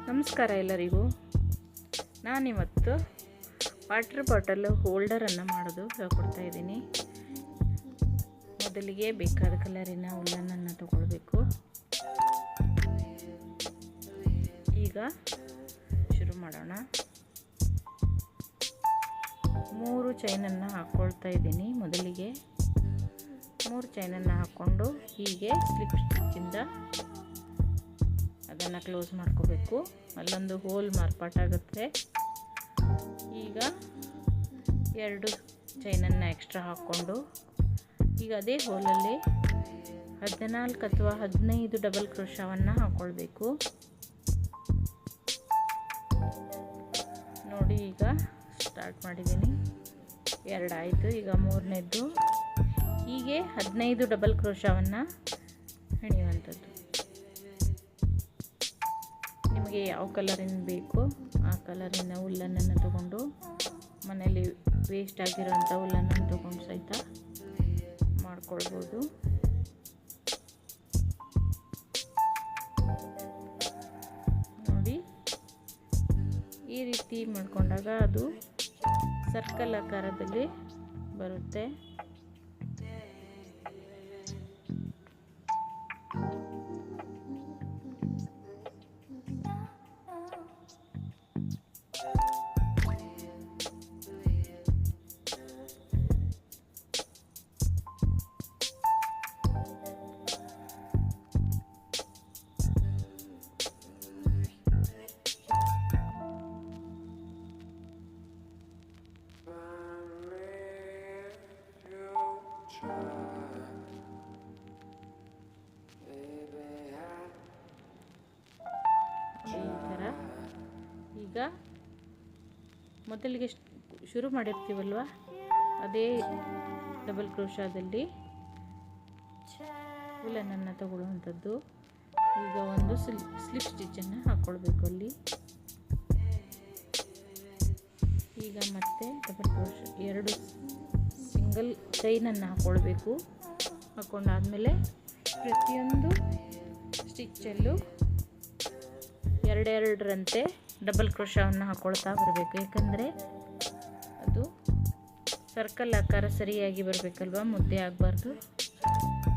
ನಮಸ್ಕಾರ ಎಲ್ಲರಿಗೂ. ನಾನಿವತ್ತು ವಾಟರ್ ಬಾಟಲ್ ಹೋಲ್ಡರನ್ನು ಮಾಡೋದು ಹೇಳ್ಕೊಡ್ತಾ ಇದ್ದೀನಿ. ಮೊದಲಿಗೆ ಬೇಕಾದ ಕಲರಿನ ಉಲ್ಲನ್ನು ತಗೊಳ್ಬೇಕು. ಈಗ ಶುರು ಮಾಡೋಣ. 3 ಚೈನನ್ನು ಹಾಕ್ಕೊಳ್ತಾ ಇದ್ದೀನಿ. ಮೊದಲಿಗೆ 3 ಚೈನನ್ನು ಹಾಕ್ಕೊಂಡು ಹೀಗೆ ಸ್ಲಿಪ್ ಸ್ಟಿಚ್ಚಿಂದ ಅದನ್ನು ಕ್ಲೋಸ್ ಮಾಡ್ಕೋಬೇಕು. ಅಲ್ಲೊಂದು ಹೋಲ್ ಮಾರ್ಪಾಟಾಗುತ್ತೆ. ಈಗ 2 ಚೈನನ್ನು ಎಕ್ಸ್ಟ್ರಾ ಹಾಕ್ಕೊಂಡು ಈಗ ಅದೇ ಹೋಲಲ್ಲಿ 14 ಅಥವಾ 15 ಡಬಲ್ ಕ್ರೋಶವನ್ನು ಹಾಕ್ಕೊಳ್ಬೇಕು. ನೋಡಿ, ಈಗ ಸ್ಟಾರ್ಟ್ ಮಾಡಿದ್ದೀನಿ. 2 ಆಯಿತು. ಈಗ 3ನೇದು ಹೀಗೆ 15 ಡಬಲ್ ಕ್ರೋಶವನ್ನು ಹೆಣೆಯುವಂಥದ್ದು. ನಿಮಗೆ ಯಾವ ಕಲರಿನ ಬೇಕು ಆ ಕಲರಿನ ಉಲ್ಲನ್ನು ತಗೊಂಡು, ಮನೆಯಲ್ಲಿ ವೇಸ್ಟ್ ಆಗಿರೋಂಥ ಉಲ್ಲನ್ನು ತಗೊಂಡು ಸಹಿತ ಮಾಡ್ಕೊಳ್ಬೋದು. ನೋಡಿ, ಈ ರೀತಿ ಮಾಡ್ಕೊಂಡಾಗ ಅದು ಸರ್ಕಲ್ ಆಕಾರದಲ್ಲಿ ಬರುತ್ತೆ. ಈಗ ಮೊದಲಿಗೆ ಶುರು ಮಾಡಿರ್ತೀವಲ್ವ, ಅದೇ ಡಬಲ್ ಕ್ರೋಶಾದಲ್ಲಿ ಉಲ್ಲನ್ನು ತಗೊಳ್ಳುವಂಥದ್ದು. ಈಗ ಒಂದು ಸ್ಲಿಪ್ ಸ್ಟಿಚ್ಚನ್ನು ಹಾಕ್ಕೊಳ್ಬೇಕು ಅಲ್ಲಿ. ಈಗ ಮತ್ತೆ ಡಬಲ್ ಕ್ರೋಶ 2 ಸಿಂಗಲ್ ಚೈನನ್ನು ಹಾಕ್ಕೊಳ್ಬೇಕು. ಹಾಕ್ಕೊಂಡಾದಮೇಲೆ ಪ್ರತಿಯೊಂದು ಸ್ಟಿಚ್ಚಲ್ಲೂ 2 ಡಬಲ್ ಕ್ರೋಶವನ್ನು ಹಾಕ್ಕೊಳ್ತಾ ಬರಬೇಕು. ಏಕೆಂದರೆ ಅದು ಸರ್ಕಲ್ ಆಕಾರ ಸರಿಯಾಗಿ ಬರಬೇಕಲ್ವ, ಮುದ್ದೆ ಆಗಬಾರ್ದು,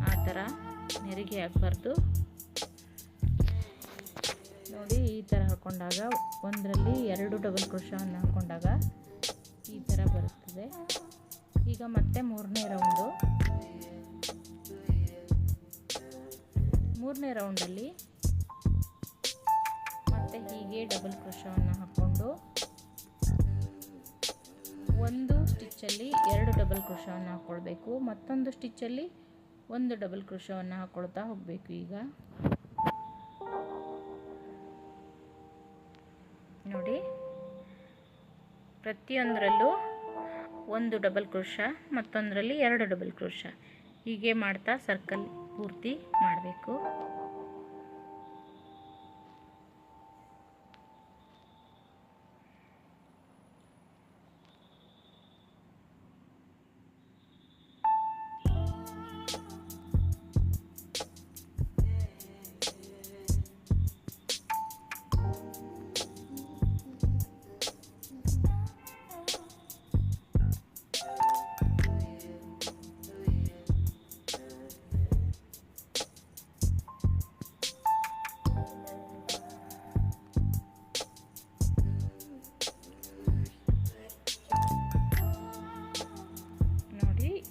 ಆ ಥರ ನೆರಿಗೆ ಆಗಬಾರ್ದು. ನೋಡಿ, ಈ ಥರ ಹಾಕ್ಕೊಂಡಾಗ ಒಂದರಲ್ಲಿ 2 ಡಬಲ್ ಕ್ರೋಶವನ್ನು ಹಾಕ್ಕೊಂಡಾಗ ಈ ಥರ ಬರುತ್ತದೆ. ಈಗ ಮತ್ತೆ 3ನೇ ರೌಂಡಲ್ಲಿ ಮತ್ತೆ ಹೀಗೆ ಡಬಲ್ ಕ್ರೋಶವನ್ನು ಹಾಕ್ಕೊಂಡು ಒಂದು ಸ್ಟಿಚ್ಚಲ್ಲಿ 2 ಡಬಲ್ ಕ್ರೋಶವನ್ನು ಹಾಕ್ಕೊಳ್ಬೇಕು. ಮತ್ತೊಂದು ಸ್ಟಿಚ್ಚಲ್ಲಿ 1 ಡಬಲ್ ಕ್ರೋಶವನ್ನು ಹಾಕ್ಕೊಳ್ತಾ ಹೋಗಬೇಕು. ಈಗ ನೋಡಿ, ಪ್ರತಿಯೊಂದರಲ್ಲೂ 1 ಡಬಲ್ ಕ್ರೋಶ, ಮತ್ತೊಂದರಲ್ಲಿ 2 ಡಬಲ್ ಕ್ರೋಶ, ಹೀಗೆ ಮಾಡ್ತಾ ಸರ್ಕಲ್ ಪೂರ್ತಿ ಮಾಡಬೇಕು.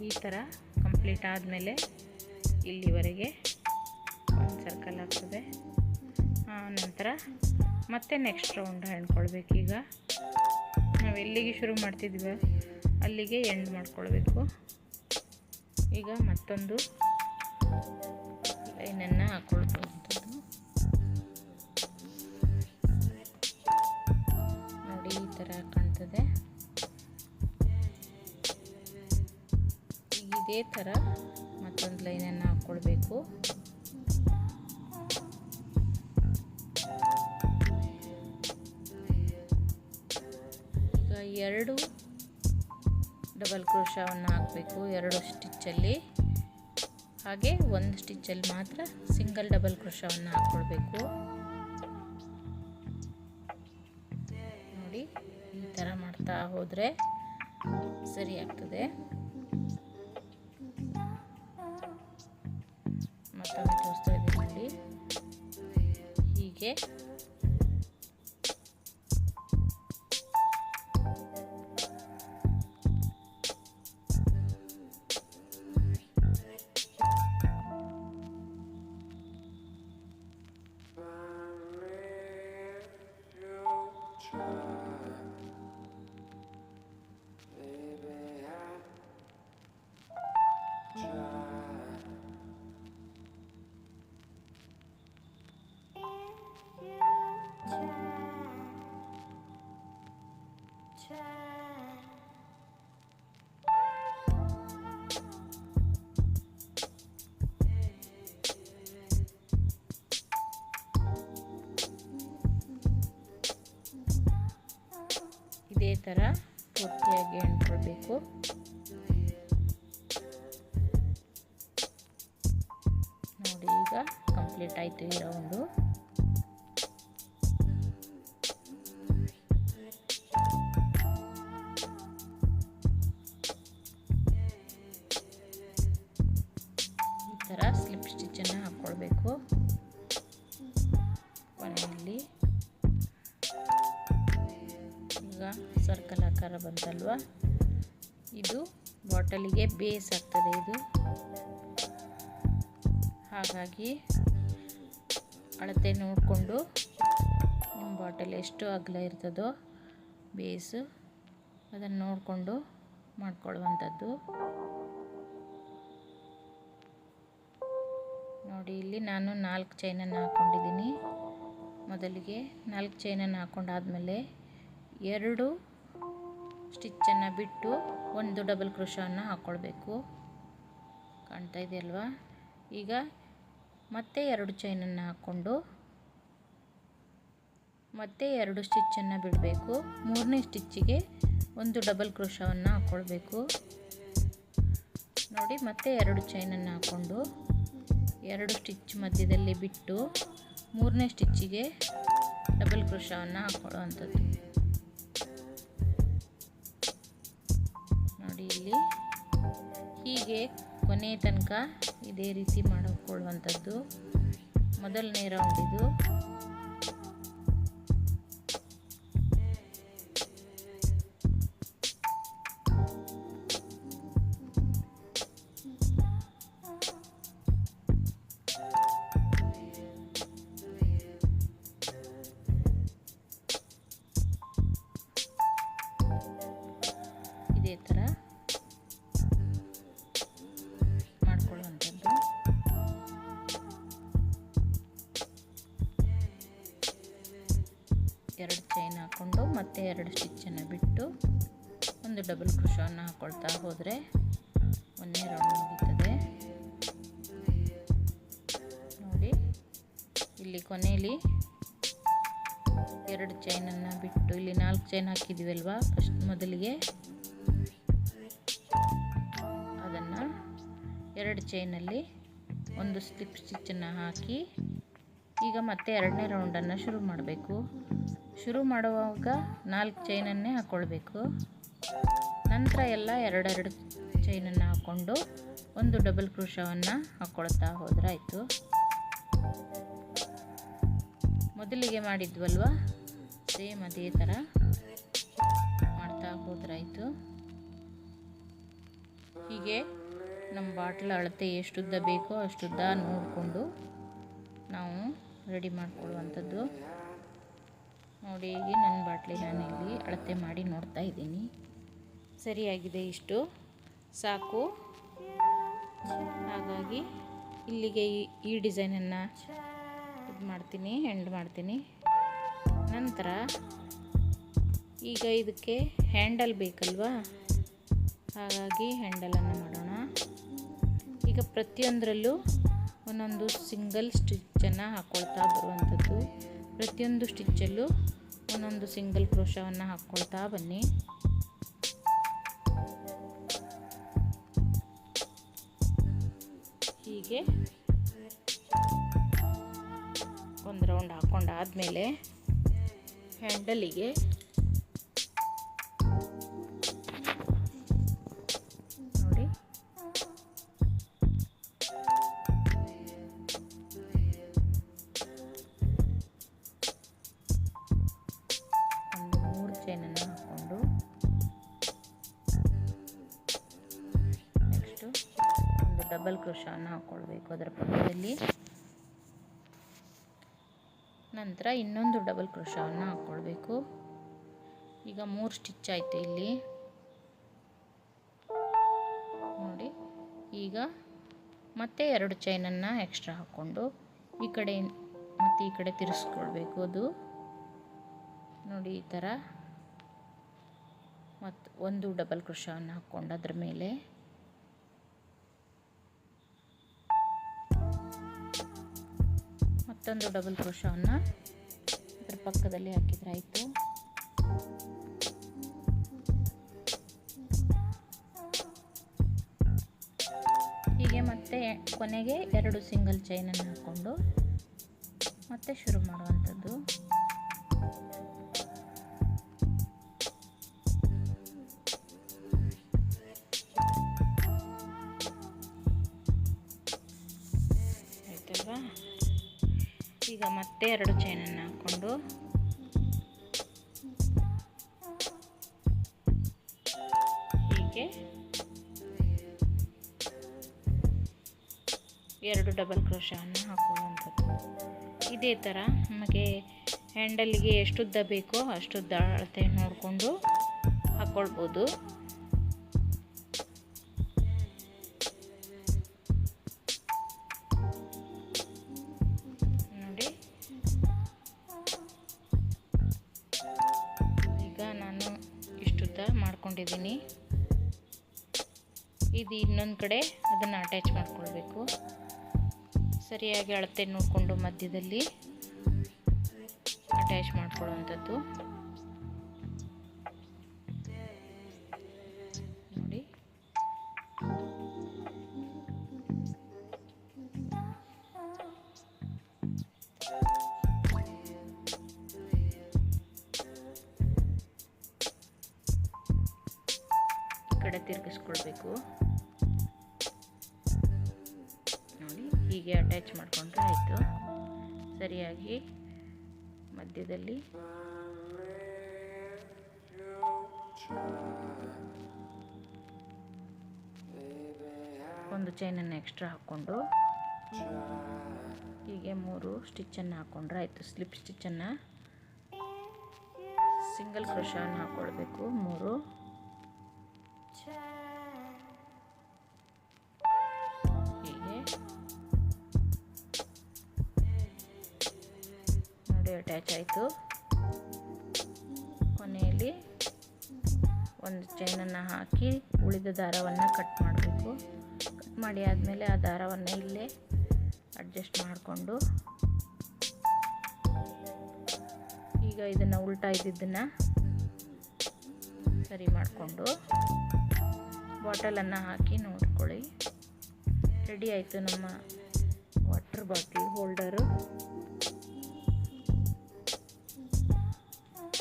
ಈ ಥರ ಕಂಪ್ಲೀಟ್ ಆದಮೇಲೆ ಇಲ್ಲಿವರೆಗೆ ಒಂದು ಸರ್ಕಲ್ ಆಗ್ತದೆ. ನಂತರ ಮತ್ತೆ ನೆಕ್ಸ್ಟ್ ರೌಂಡ್ ಹೆಣ್ಕೊಳ್ಬೇಕು. ಈಗ ನಾವು ಎಲ್ಲಿಗೆ ಶುರು ಮಾಡ್ತಿದ್ವಿ ಅಲ್ಲಿಗೆ ಎಂಡ್ ಮಾಡ್ಕೊಳ್ಬೇಕು. ಈಗ ಮತ್ತೊಂದು ಲೈನನ್ನು ಹಾಕ್ಕೊಳ್ಬೋದಂಥದ್ದು. ನೋಡಿ, ಈ ಥರ ಕಾಣ್ತದೆ. ಇದೇ ಥರ ಮತ್ತೊಂದು ಲೈನನ್ನು ಹಾಕ್ಕೊಳ್ಬೇಕು. ಈಗ 2 ಡಬಲ್ ಕ್ರೋಶವನ್ನು ಹಾಕಬೇಕು 2 ಸ್ಟಿಚ್ಚಲ್ಲಿ. ಹಾಗೆ ಒಂದು ಸ್ಟಿಚ್ಚಲ್ಲಿ ಮಾತ್ರ ಸಿಂಗಲ್ ಡಬಲ್ ಕ್ರೋಶವನ್ನು ಹಾಕ್ಕೊಳ್ಬೇಕು. ಹಾಕ್ಕೊಳ್ತಾ ಹೋದರೆ ಸರಿ ಆಗ್ತದೆ. ಮತ್ತೊಮ್ಮೆ ತೋರಿಸ್ತಾ ಇದ್ದೀನಿ ನೋಡಿ. ಹೀಗೆ ಇದೇ ಥರ ಪೂರ್ತಿಯಾಗಿ ಅಂಟ್ಕೊಳ್ಬೇಕು. ನೋಡಿ ಈಗ ಕಂಪ್ಲೀಟ್ ಆಯಿತು ಈ ರೌಂಡು. ಈ ಥರ ಸ್ಲಿಪ್ ಸ್ಟಿಚ್ಚನ್ನು ಹಾಕ್ಕೊಳ್ಬೇಕು. ಕೊನೆಯಲ್ಲಿ ಈಗ ಸರ್ಕಲ್ ಆಕಾರ ಬಂತಲ್ವ, ಇದು ಬಾಟಲಿಗೆ ಬೇಸ್ ಆಗ್ತದೆ ಇದು. ಹಾಗಾಗಿ ಅಳತೆ ನೋಡಿಕೊಂಡು ನಿಮ್ಮ ಬಾಟಲ್ ಎಷ್ಟು ಅಗಲ ಇರ್ತದೋ ಬೇಸು ಅದನ್ನು ನೋಡಿಕೊಂಡು ಮಾಡ್ಕೊಳ್ಳುವಂಥದ್ದು. ನೋಡಿ ಇಲ್ಲಿ ನಾನು 4 ಚೈನನ್ನು ಹಾಕ್ಕೊಂಡಿದ್ದೀನಿ. ಮೊದಲಿಗೆ 4 ಚೈನನ್ನು ಹಾಕ್ಕೊಂಡಾದ್ಮೇಲೆ 2 ಸ್ಟಿಚ್ಚನ್ನು ಬಿಟ್ಟು 1 ಡಬಲ್ ಕ್ರೋಶವನ್ನು ಹಾಕ್ಕೊಳ್ಬೇಕು. ಕಾಣ್ತಾ ಇದೆಯಲ್ವಾ? ಈಗ ಮತ್ತೆ 2 ಚೈನನ್ನು ಹಾಕ್ಕೊಂಡು ಮತ್ತೆ 2 ಸ್ಟಿಚ್ಚನ್ನು ಬಿಡಬೇಕು. 3ನೇ ಸ್ಟಿಚ್ಚಿಗೆ 1 ಡಬಲ್ ಕ್ರೋಶವನ್ನು ಹಾಕ್ಕೊಳ್ಬೇಕು. ನೋಡಿ ಮತ್ತೆ 2 ಚೈನನ್ನು ಹಾಕ್ಕೊಂಡು 2 ಸ್ಟಿಚ್ ಮಧ್ಯದಲ್ಲಿ ಬಿಟ್ಟು 3ನೇ ಸ್ಟಿಚ್ಚಿಗೆ ಡಬಲ್ ಕ್ರೋಶವನ್ನು ಹಾಕ್ಕೊಳ್ಳುವಂಥದ್ದು. ನೋಡಿ ಇಲ್ಲಿ ಹೀಗೆ ಕೊನೆ ತನಕ ಇದೇ ರೀತಿ ಮಾಡಿಕೊಳ್ಳುವಂಥದ್ದು. ಮೊದಲನೇ ರೌಂಡ್ ಇದು. ಇದೇ ಥರ ಮಾಡ್ಕೊಳ್ಳುವಂಥದ್ದು. ಎರಡು ಚೈನ್ ಹಾಕ್ಕೊಂಡು ಮತ್ತೆ 2 ಸ್ಟಿಚ್ಚನ್ನು ಬಿಟ್ಟು 1 ಡಬಲ್ ಕ್ರೋಶವನ್ನು ಹಾಕ್ಕೊಳ್ತಾ ಹೋದರೆ 1ನೇ ರೌಂಡ್ ಮುಗೀತದೆ. ನೋಡಿ ಇಲ್ಲಿ ಕೊನೆಯಲ್ಲಿ 2 ಚೈನನ್ನು ಬಿಟ್ಟು ಇಲ್ಲಿ 4 ಚೈನ್ ಹಾಕಿದ್ದೀವಲ್ವಾ ಫಸ್ಟ್ ಮೊದಲಿಗೆ, ಅದನ್ನು 2 ಚೈನಲ್ಲಿ 1 ಸ್ಲಿಪ್ ಸ್ಟಿಚ್ಚನ್ನು ಹಾಕಿ ಈಗ ಮತ್ತೆ 2ನೇ ರೌಂಡನ್ನು ಶುರು ಮಾಡಬೇಕು. ಶುರು ಮಾಡುವಾಗ 4 ಚೈನನ್ನೇ ಹಾಕ್ಕೊಳ್ಬೇಕು. ನಂತರ ಎಲ್ಲ 2 ಚೈನನ್ನು ಹಾಕ್ಕೊಂಡು 1 ಡಬಲ್ ಕ್ರೋಶವನ್ನು ಹಾಕ್ಕೊಳ್ತಾ ಹೋದ್ರಾಯಿತು. ಮೊದಲಿಗೆ ಮಾಡಿದ್ವಲ್ವ ಸೇಮ್ ಅದೇ ಥರ ಮಾಡ್ತಾ ಹೋದ್ರಾಯಿತು. ಹೀಗೆ ನಮ್ಮ ಬಾಟ್ಲ ಅಳತೆ ಎಷ್ಟುದ್ದ ಬೇಕೋ ಅಷ್ಟುದ್ದ ನೋಡಿಕೊಂಡು ನಾವು ರೆಡಿ ಮಾಡಿಕೊಳ್ಳುವಂಥದ್ದು. ನೋಡಿ ಈಗ ನನ್ನ ಬಾಟ್ಲಿ ನಾನಿಲ್ಲಿ ಅಳತೆ ಮಾಡಿ ನೋಡ್ತಾ ಇದ್ದೀನಿ. ಸರಿಯಾಗಿದೆ, ಇಷ್ಟು ಸಾಕು. ಹಾಗಾಗಿ ಇಲ್ಲಿಗೆ ಈ ಡಿಸೈನನ್ನು ಇದು ಮಾಡ್ತೀನಿ, ಎಂಡ್ ಮಾಡ್ತೀನಿ. ನಂತರ ಈಗ ಇದಕ್ಕೆ ಹ್ಯಾಂಡಲ್ ಬೇಕಲ್ವಾ, ಹಾಗಾಗಿ ಹ್ಯಾಂಡಲನ್ನು ಮಾಡೋಣ. ಈಗ ಪ್ರತಿಯೊಂದರಲ್ಲೂ ಒಂದೊಂದು ಸಿಂಗಲ್ ಸ್ಟಿಚ್ಚನ್ನು ಹಾಕ್ಕೊಳ್ತಾ ಬರುವಂಥದ್ದು. ಪ್ರತಿಯೊಂದು ಸ್ಟಿಚ್ಚಲ್ಲೂ ಒಂದೊಂದು ಸಿಂಗಲ್ ಕ್ರೋಶವನ್ನು ಹಾಕ್ಕೊಳ್ತಾ ಬನ್ನಿ. ಹೀಗೆ ಒಂದು ರೌಂಡ್ ಹಾಕ್ಕೊಂಡಾದಮೇಲೆ ಹ್ಯಾಂಡಲಿಗೆ ಡಬಲ್ ಕ್ರೋಶವನ್ನು ಹಾಕ್ಕೊಳ್ಬೇಕು ಅದರ ಪಕ್ಕದಲ್ಲಿ. ನಂತರ ಇನ್ನೊಂದು ಡಬಲ್ ಕ್ರೋಶವನ್ನು ಹಾಕ್ಕೊಳ್ಬೇಕು. ಈಗ 3 ಸ್ಟಿಚ್ ಆಯಿತು ಇಲ್ಲಿ ನೋಡಿ. ಈಗ ಮತ್ತೆ 2 ಚೈನನ್ನು ಎಕ್ಸ್ಟ್ರಾ ಹಾಕ್ಕೊಂಡು ಈ ಕಡೆ ಮತ್ತು ಈ ಕಡೆ ತಿರ್ಸ್ಕೊಳ್ಬೇಕು. ಅದು ನೋಡಿ ಈ ಥರ. ಮತ್ತು ಒಂದು ಡಬಲ್ ಕ್ರೋಶವನ್ನು ಹಾಕ್ಕೊಂಡು ಅದ್ರ ಮೇಲೆ ಮತ್ತೊಂದು ಡಬಲ್ ಕ್ರೋಶವನ್ನು ಅದ್ರ ಪಕ್ಕದಲ್ಲಿ ಹಾಕಿದ್ರೆ ಆಯಿತು. ಹೀಗೆ ಮತ್ತೆ ಕೊನೆಗೆ 2 ಸಿಂಗಲ್ ಚೈನನ್ನು ಹಾಕ್ಕೊಂಡು ಮತ್ತೆ ಶುರು ಮಾಡುವಂಥದ್ದು. ಆಯ್ತಲ್ವಾ? ಈಗ ಮತ್ತೆ 2 ಚೈನನ್ನು ಹಾಕ್ಕೊಂಡು ಹೀಗೆ 2 ಡಬಲ್ ಕ್ರೋಶವನ್ನು ಹಾಕುವಂಥದ್ದು. ಇದೇ ಥರ ನಮಗೆ ಹ್ಯಾಂಡಲ್ಗೆ ಎಷ್ಟುದ್ದ ಬೇಕೋ ಅಷ್ಟುದ್ದ ಅಳತೆ ನೋಡಿಕೊಂಡು ಹಾಕ್ಕೊಳ್ಬೋದು. ನೋಡಿ ಈಗ ನಾನು ಇಷ್ಟುದ್ದ ಮಾಡ್ಕೊಂಡಿದ್ದೀನಿ. ಇದು ಇನ್ನೊಂದು ಕಡೆ ಅದನ್ನು ಅಟ್ಯಾಚ್ ಮಾಡ್ಕೊಳ್ಬೇಕು. ಸರಿಯಾಗಿ ಅಳತೆ ನೋಡಿಕೊಂಡು ಮಧ್ಯದಲ್ಲಿ ಅಟ್ಯಾಚ್ ಮಾಡ್ಕೊಳ್ಳುವಂಥದ್ದು. ನೋಡಿ ಈ ಕಡೆ ತಿರುಗಿಸ್ಕೊಳ್ಬೇಕು. ನೋಡಿ ಹೀಗೆ ಅಟ್ಯಾಚ್ ಮಾಡಿಕೊಂಡ್ರೆ ಆಯಿತು. ಸರಿಯಾಗಿ ಮಧ್ಯದಲ್ಲಿ ಒಂದು ಚೈನನ್ನು ಎಕ್ಸ್ಟ್ರಾ ಹಾಕ್ಕೊಂಡು ಹೀಗೆ 3 ಸ್ಟಿಚ್ಚನ್ನು ಹಾಕ್ಕೊಂಡ್ರೆ ಆಯಿತು. ಸ್ಲಿಪ್ ಸ್ಟಿಚ್ಚನ್ನು ಸಿಂಗಲ್ ಕ್ರೋಶವನ್ನು ಹಾಕ್ಕೊಳ್ಬೇಕು 3. ಹೀಗೆ ನೋಡಿ ಅಟ್ಯಾಚ್ ಆಯಿತು. ಕೊನೆಯಲ್ಲಿ ಒಂದು ಚೈನನ್ನು ಹಾಕಿ ಉಳಿದ ದಾರವನ್ನು ಕಟ್ ಮಾಡಬೇಕು. ಕಟ್ ಮಾಡಿ ಆದಮೇಲೆ ಆ ದಾರವನ್ನು ಇಲ್ಲೇ ಅಡ್ಜಸ್ಟ್ ಮಾಡಿಕೊಂಡು ಈಗ ಇದನ್ನು ಉಲ್ಟಾ ಇದ್ದಿದ್ದನ್ನು ಸರಿ ಮಾಡಿಕೊಂಡು ಬಾಟಲನ್ನು ಹಾಕಿ ನೋಡ್ಕೊಳ್ಳಿ. ರೆಡಿ ಆಯಿತು ನಮ್ಮ ವಾಟರ್ ಬಾಟಲ್ ಹೋಲ್ಡರು.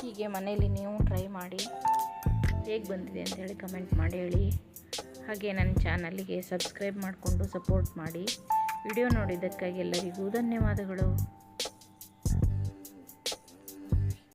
ಹೀಗೆ ಮನೆಯಲ್ಲಿ ನೀವು ಟ್ರೈ ಮಾಡಿ ಹೇಗೆ ಬಂದಿದೆ ಅಂತೇಳಿ ಕಮೆಂಟ್ ಮಾಡಿ ಹೇಳಿ. ಹಾಗೆ ನನ್ನ ಚಾನಲ್ಗೆ ಸಬ್ಸ್ಕ್ರೈಬ್ ಮಾಡಿಕೊಂಡು ಸಪೋರ್ಟ್ ಮಾಡಿ. ವಿಡಿಯೋ ನೋಡಿದ್ದಕ್ಕಾಗಿ ಎಲ್ಲರಿಗೂ ಧನ್ಯವಾದಗಳು.